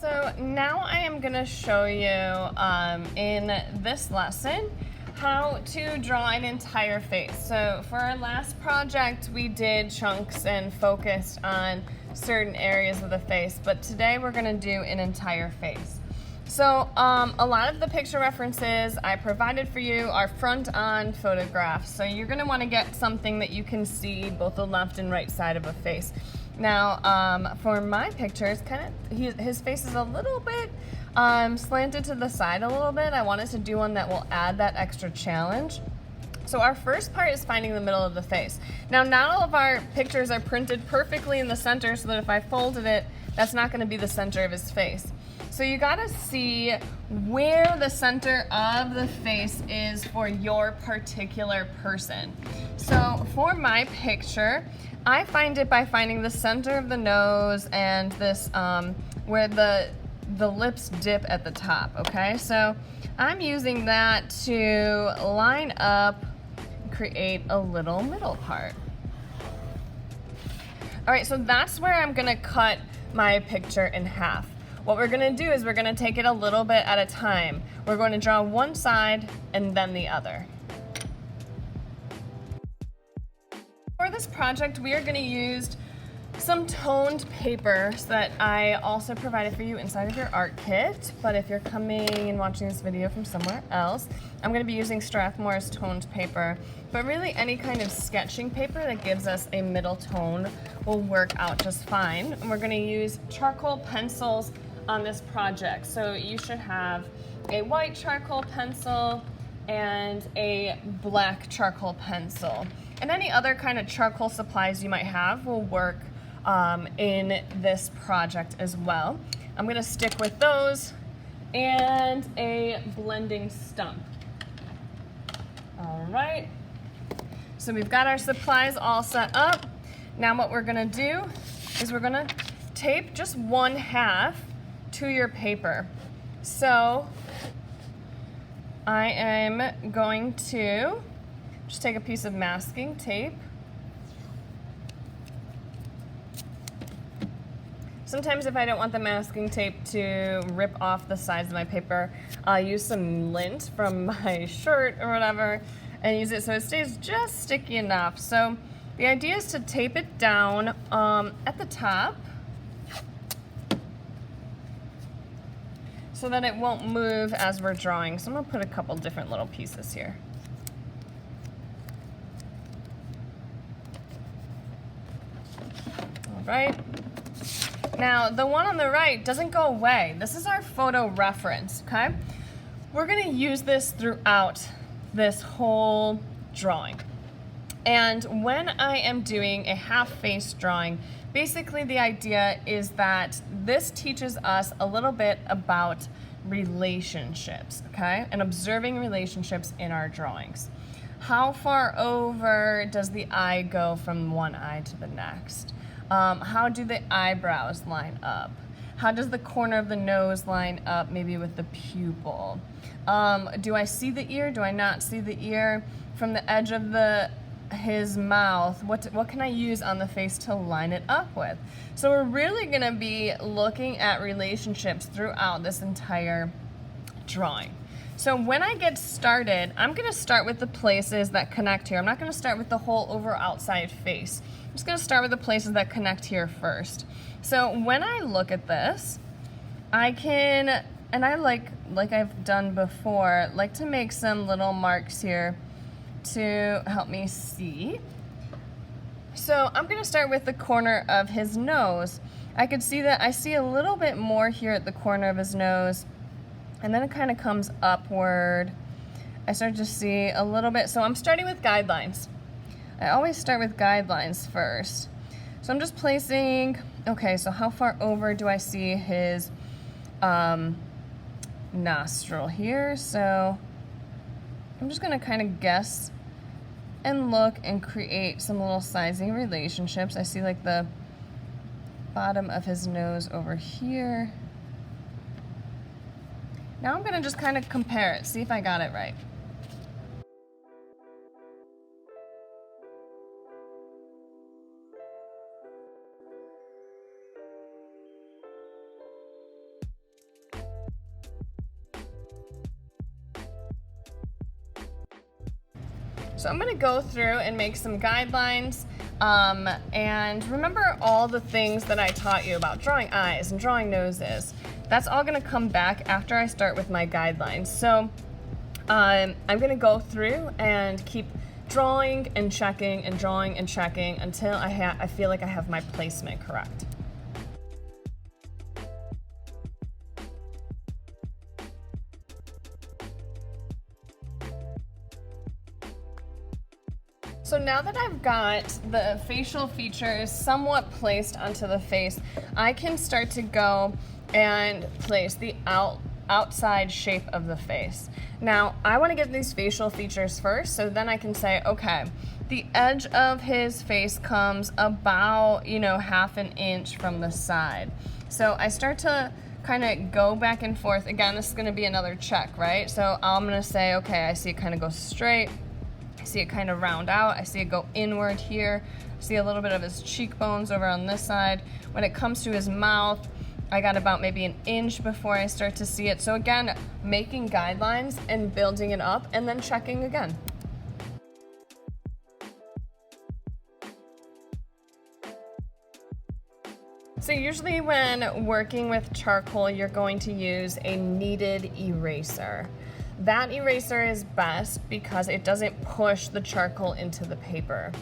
So now I am going to show you in this lesson how to draw an entire face. So for our last project, we did chunks and focused on certain areas of the face, but today we're going to do an entire face. So a lot of the picture references I provided for you are front-on photographs. So you're going to want to get something that you can see both the left and right side of a face. Now, for my pictures, his face is a little bit slanted to the side a little bit. I wanted to do one that will add that extra challenge. So our first part is finding the middle of the face. Now, not all of our pictures are printed perfectly in the center, so that if I folded it, that's not going to be the center of his face. So you gotta see where the center of the face is for your particular person. So for my picture, I find it by finding the center of the nose and this where the lips dip at the top, okay? So I'm using that to line up, create a little middle part. All right, so that's where I'm gonna cut my picture in half. What we're going to do is we're going to take it a little bit at a time. We're going to draw one side and then the other. For this project, we are going to use some toned paper that I also provided for you inside of your art kit. But if you're coming and watching this video from somewhere else, I'm going to be using Strathmore's toned paper. But really any kind of sketching paper that gives us a middle tone will work out just fine. And we're going to use charcoal pencils on this project. So you should have a white charcoal pencil and a black charcoal pencil. And any other kind of charcoal supplies you might have will work in this project as well. I'm going to stick with those and a blending stump. All right. So we've got our supplies all set up. Now what we're going to do is we're going to tape just 1/2 to your paper. So I am going to just take a piece of masking tape. Sometimes if I don't want the masking tape to rip off the sides of my paper, I'll use some lint from my shirt or whatever and use it so it stays just sticky enough. So the idea is to tape it down at the top so that it won't move as we're drawing. So I'm gonna put a couple different little pieces here. All right. Now, the one on the right doesn't go away. This is our photo reference, okay? We're gonna use this throughout this whole drawing. And when I am doing a half-face drawing, basically the idea is that this teaches us a little bit about relationships, okay? And observing relationships in our drawings. How far over does the eye go from one eye to the next? How do the eyebrows line up? How does the corner of the nose line up maybe with the pupil? Do I see the ear? Do I not see the ear? From the edge of his mouth, what can I use on the face to line it up with? So we're really going to be looking at relationships throughout this entire drawing. So when I get started, I'm going to start with the places that connect here. I'm not going to start with the whole over outside face. I'm just going to start with the places that connect here first. So when I look at this, I can, and I like I've done before, like to make some little marks here to help me see. So I'm going to start with the corner of his nose. I could see that I see a little bit more here at the corner of his nose, and then it kind of comes upward. I start to see a little bit. So I'm starting with guidelines. I always start with guidelines first. So I'm just placing, okay, so how far over do I see his nostril here? So I'm just going to kind of guess and look and create some little sizing relationships. I see like the bottom of his nose over here. Now I'm going to just kind of compare it, see if I got it right. So I'm gonna go through and make some guidelines, and remember all the things that I taught you about drawing eyes and drawing noses. That's all gonna come back after I start with my guidelines. So I'm gonna go through and keep drawing and checking and drawing and checking until I feel like I have my placement correct. So now that I've got the facial features somewhat placed onto the face, I can start to go and place the outside shape of the face. Now, I want to get these facial features first, so then I can say, okay, the edge of his face comes about, half an inch from the side. So I start to kind of go back and forth. Again, this is going to be another check, right? So I'm going to say, okay, I see it kind of go straight. I see it kind of round out. I see it go inward here. I see a little bit of his cheekbones over on this side. When it comes to his mouth, I got about maybe an inch before I start to see it. So again, making guidelines and building it up and then checking again. So usually when working with charcoal, you're going to use a kneaded eraser. That eraser is best because it doesn't push the charcoal into the paper.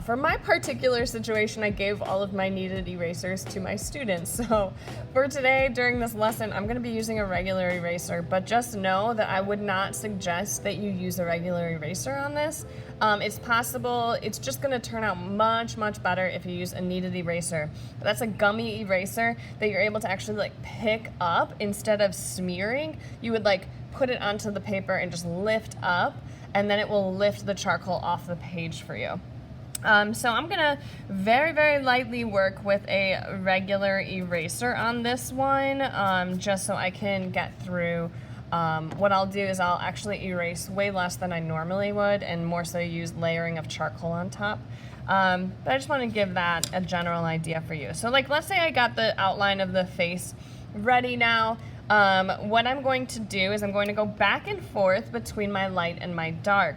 For my particular situation, I gave all of my kneaded erasers to my students. So for today, during this lesson, I'm gonna be using a regular eraser, but just know that I would not suggest that you use a regular eraser on this. It's possible, it's just gonna turn out much, much better if you use a kneaded eraser. That's a gummy eraser that you're able to actually pick up instead of smearing. You would put it onto the paper and just lift up, and then it will lift the charcoal off the page for you. So I'm gonna very, very lightly work with a regular eraser on this one, just so I can get through. What I'll do is I'll actually erase way less than I normally would and more so use layering of charcoal on top. But I just want to give that a general idea for you. So let's say I got the outline of the face ready now. What I'm going to do is I'm going to go back and forth between my light and my dark.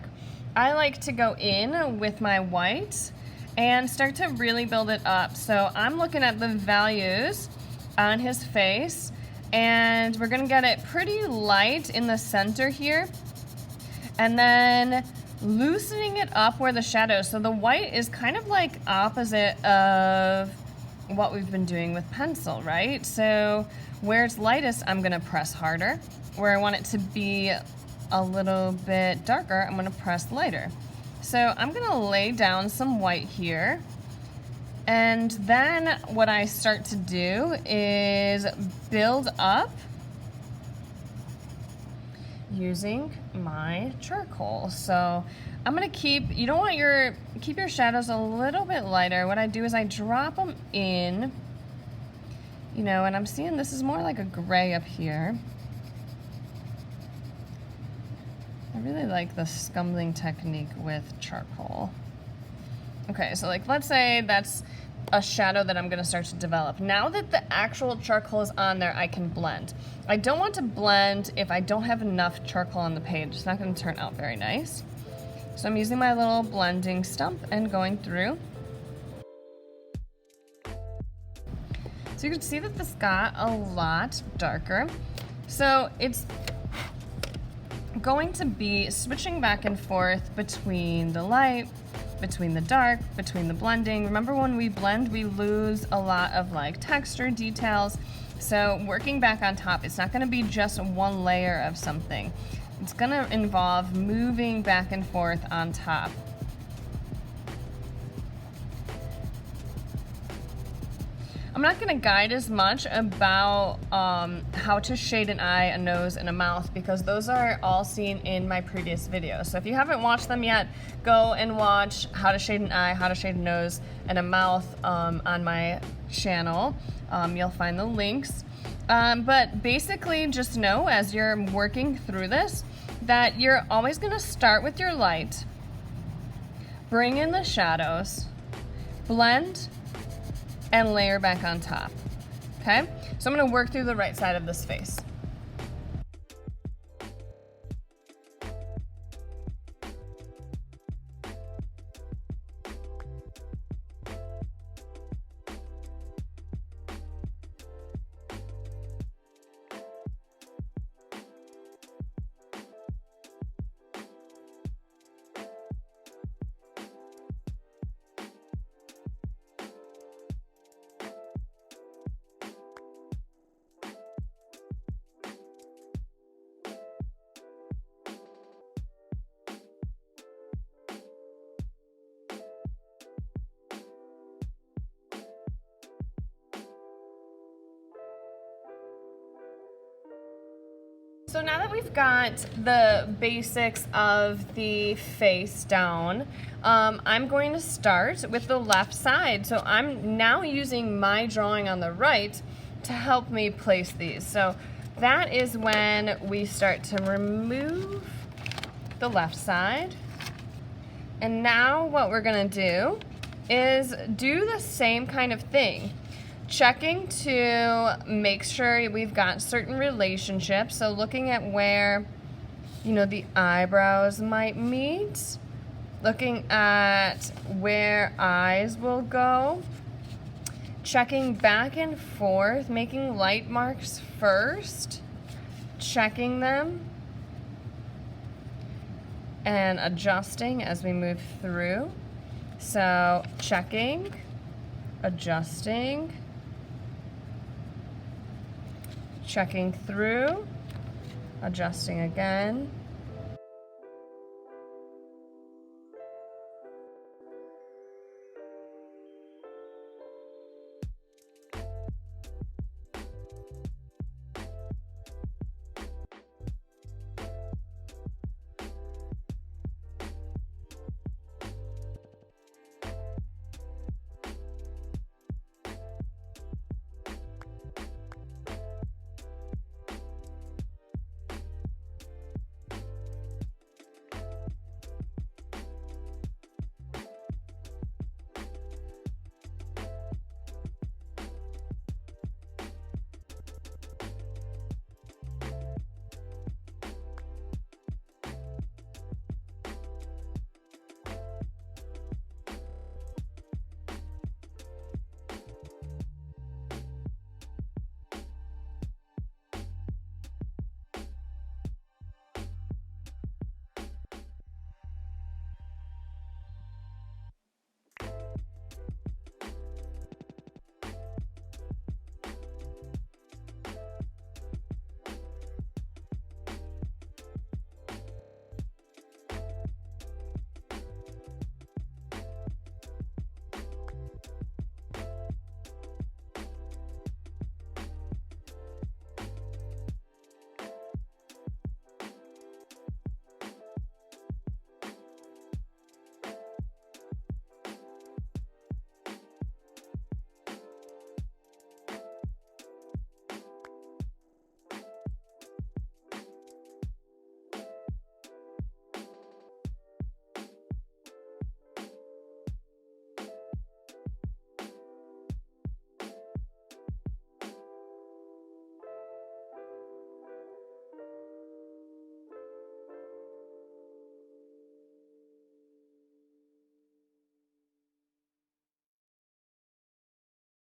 I like to go in with my white and start to really build it up. So I'm looking at the values on his face, and we're gonna get it pretty light in the center here, and then loosening it up where the shadows. So the white is kind of opposite of what we've been doing with pencil, right? So where it's lightest, I'm gonna press harder. Where I want it to be a little bit darker, I'm gonna press lighter. So I'm gonna lay down some white here, and then what I start to do is build up using my charcoal. So I'm gonna keep your shadows a little bit lighter. What I do is I drop them in, and I'm seeing this is more like a gray up here. I really like the scumbling technique with charcoal. Okay, so let's say that's a shadow that I'm gonna start to develop. Now that the actual charcoal is on there, I can blend. I don't want to blend if I don't have enough charcoal on the page. It's not gonna turn out very nice. So I'm using my little blending stump and going through. So you can see that this got a lot darker. So it's going to be switching back and forth between the light, between the dark, between the blending. Remember, when we blend, we lose a lot of texture details. So working back on top, it's not gonna be just one layer of something. It's gonna involve moving back and forth on top. I'm not gonna guide as much about how to shade an eye, a nose, and a mouth, because those are all seen in my previous videos. So if you haven't watched them yet, go and watch how to shade an eye, how to shade a nose, and a mouth on my channel. You'll find the links. But basically just know, as you're working through this, that you're always gonna start with your light, bring in the shadows, blend, and layer back on top, okay? So I'm gonna work through the right side of this face. So now that we've got the basics of the face down, I'm going to start with the left side. So I'm now using my drawing on the right to help me place these. So that is when we start to remove the left side. And now what we're gonna do is do the same kind of thing. Checking to make sure we've got certain relationships. So looking at where, the eyebrows might meet. Looking at where eyes will go. Checking back and forth, making light marks first. Checking them. And adjusting as we move through. So checking, adjusting, checking through, adjusting again,